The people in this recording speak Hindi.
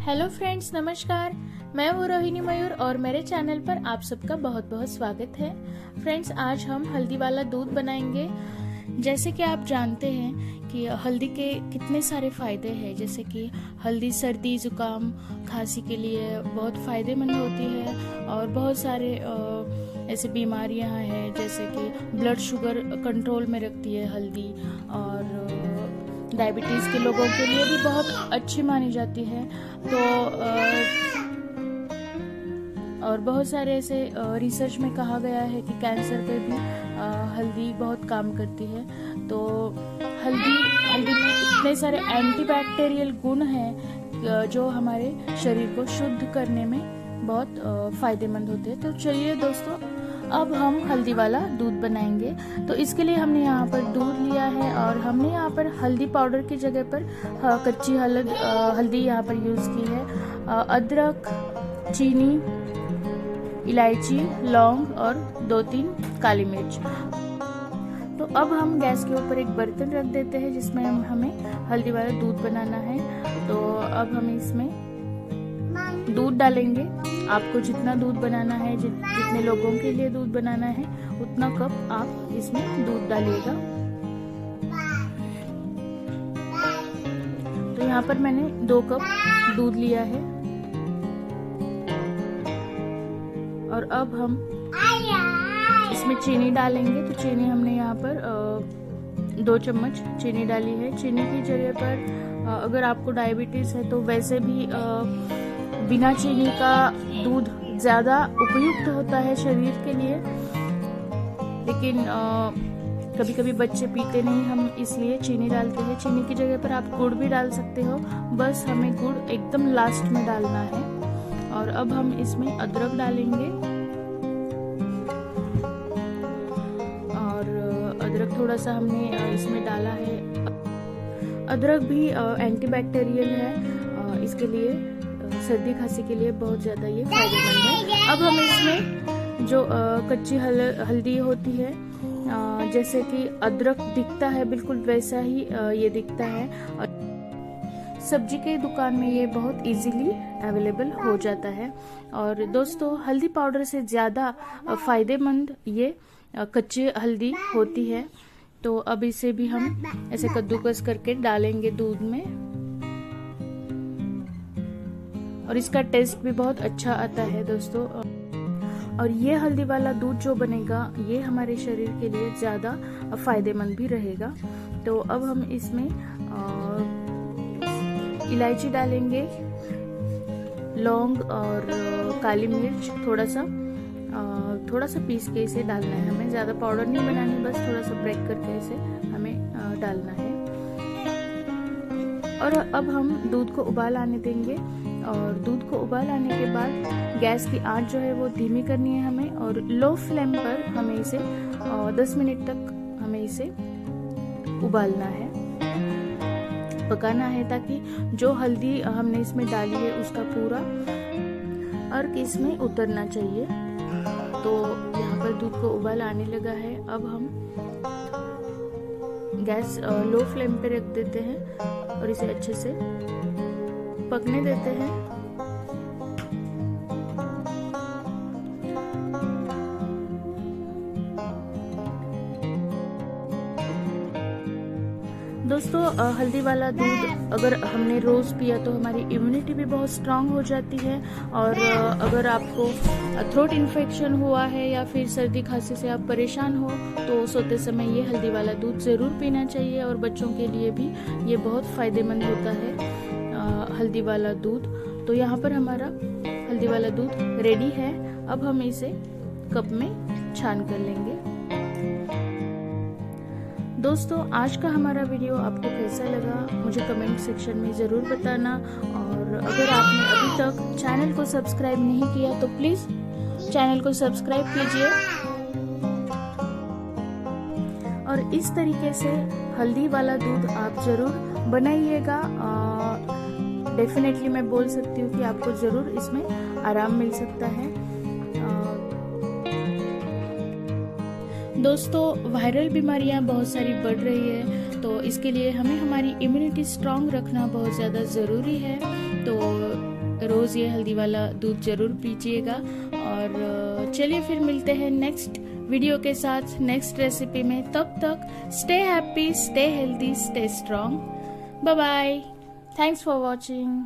हेलो फ्रेंड्स, नमस्कार। मैं हूँ रोहिणी मयूर और मेरे चैनल पर आप सबका बहुत बहुत स्वागत है। फ्रेंड्स, आज हम हल्दी वाला दूध बनाएंगे। जैसे कि आप जानते हैं कि हल्दी के कितने सारे फ़ायदे हैं, जैसे कि हल्दी सर्दी ज़ुकाम खांसी के लिए बहुत फ़ायदेमंद होती है और बहुत सारे ऐसे बीमारियां हैं, जैसे कि ब्लड शुगर कंट्रोल में रखती है हल्दी, और डायबिटीज़ के लोगों के लिए भी बहुत अच्छी मानी जाती है। तो और बहुत सारे ऐसे रिसर्च में कहा गया है कि कैंसर पे भी हल्दी बहुत काम करती है। तो हल्दी में इतने सारे एंटीबैक्टीरियल गुण हैं जो हमारे शरीर को शुद्ध करने में बहुत फ़ायदेमंद होते हैं। तो चलिए दोस्तों, अब हम हल्दी वाला दूध बनाएंगे। तो इसके लिए हमने यहाँ पर दूध लिया है और हमने यहाँ पर हल्दी पाउडर की जगह पर कच्ची हल्दी यहाँ पर यूज़ की है। अदरक, चीनी, इलायची, लौंग और 2-3 काली मिर्च। तो अब हम गैस के ऊपर एक बर्तन रख देते हैं जिसमें हमें हल्दी वाला दूध बनाना है। तो अब हम इसमें दूध डालेंगे। आपको जितना दूध बनाना है, जितने लोगों के लिए दूध बनाना है, उतना कप आप इसमें दूध डालिएगा। तो यहाँ पर मैंने 2 कप दूध लिया है और अब हम इसमें चीनी डालेंगे। तो चीनी हमने यहाँ पर 2 चम्मच चीनी डाली है। चीनी की जगह पर अगर आपको डायबिटीज़ है तो वैसे भी बिना चीनी का दूध ज़्यादा उपयुक्त होता है शरीर के लिए, लेकिन कभी कभी बच्चे पीते नहीं, हम इसलिए चीनी डालते हैं। चीनी की जगह पर आप गुड़ भी डाल सकते हो, बस हमें गुड़ एकदम लास्ट में डालना है। और अब हम इसमें अदरक डालेंगे और अदरक थोड़ा सा हमने इसमें डाला है। अदरक भी एंटीबैक्टीरियल है, इसके लिए सर्दी खांसी के लिए बहुत ज़्यादा ये फायदेमंद है। अब हम इसमें जो कच्ची हल्दी होती है, जैसे कि अदरक दिखता है बिल्कुल वैसा ही ये दिखता है। सब्जी के दुकान में ये बहुत इजीली अवेलेबल हो जाता है। और दोस्तों, हल्दी पाउडर से ज़्यादा फायदेमंद ये कच्ची हल्दी होती है। तो अब इसे भी हम ऐसे कद्दूकस करके डालेंगे दूध में, और इसका टेस्ट भी बहुत अच्छा आता है दोस्तों। और ये हल्दी वाला दूध जो बनेगा, ये हमारे शरीर के लिए ज़्यादा फायदेमंद भी रहेगा। तो अब हम इसमें इलायची डालेंगे, लौंग और काली मिर्च थोड़ा सा पीस के इसे डालना है हमें। ज़्यादा पाउडर नहीं बनानी, बस थोड़ा सा ब्रेक करके इसे हमें डालना है। और अब हम दूध को उबाल आने देंगे, और दूध को उबाल आने के बाद गैस की आंच जो है वो धीमी करनी है हमें, और लो फ्लेम पर हमें इसे 10 मिनट तक हमें इसे उबालना है, पकाना है, ताकि जो हल्दी हमने इसमें डाली है उसका पूरा अर्क इसमें उतरना चाहिए। तो यहाँ पर दूध को उबाल आने लगा है। अब हम गैस लो फ्लेम पे रख देते हैं और इसे अच्छे से पकने देते हैं। दोस्तों, हल्दी वाला दूध अगर हमने रोज़ पिया तो हमारी इम्यूनिटी भी बहुत स्ट्रांग हो जाती है। और अगर आपको थ्रोट इन्फेक्शन हुआ है या फिर सर्दी खांसी से आप परेशान हो, तो सोते समय ये हल्दी वाला दूध ज़रूर पीना चाहिए। और बच्चों के लिए भी ये बहुत फ़ायदेमंद होता है हल्दी वाला दूध। तो यहाँ पर हमारा हल्दी वाला दूध रेडी है। अब हम इसे कप में छान कर लेंगे। दोस्तों, आज का हमारा वीडियो आपको कैसा लगा मुझे कमेंट सेक्शन में ज़रूर बताना। और अगर आपने अभी तक चैनल को सब्सक्राइब नहीं किया तो प्लीज़ चैनल को सब्सक्राइब कीजिए। और इस तरीके से हल्दी वाला दूध आप ज़रूर बनाइएगा। डेफिनेटली मैं बोल सकती हूँ कि आपको ज़रूर इसमें आराम मिल सकता है। दोस्तों, वायरल बीमारियां बहुत सारी बढ़ रही है, तो इसके लिए हमें हमारी इम्यूनिटी स्ट्रांग रखना बहुत ज़्यादा ज़रूरी है। तो रोज़ ये हल्दी वाला दूध ज़रूर पीजिएगा। और चलिए फिर मिलते हैं नेक्स्ट वीडियो के साथ, नेक्स्ट रेसिपी में। तब तक stay happy, stay healthy, stay strong. Bye bye. Thanks for watching.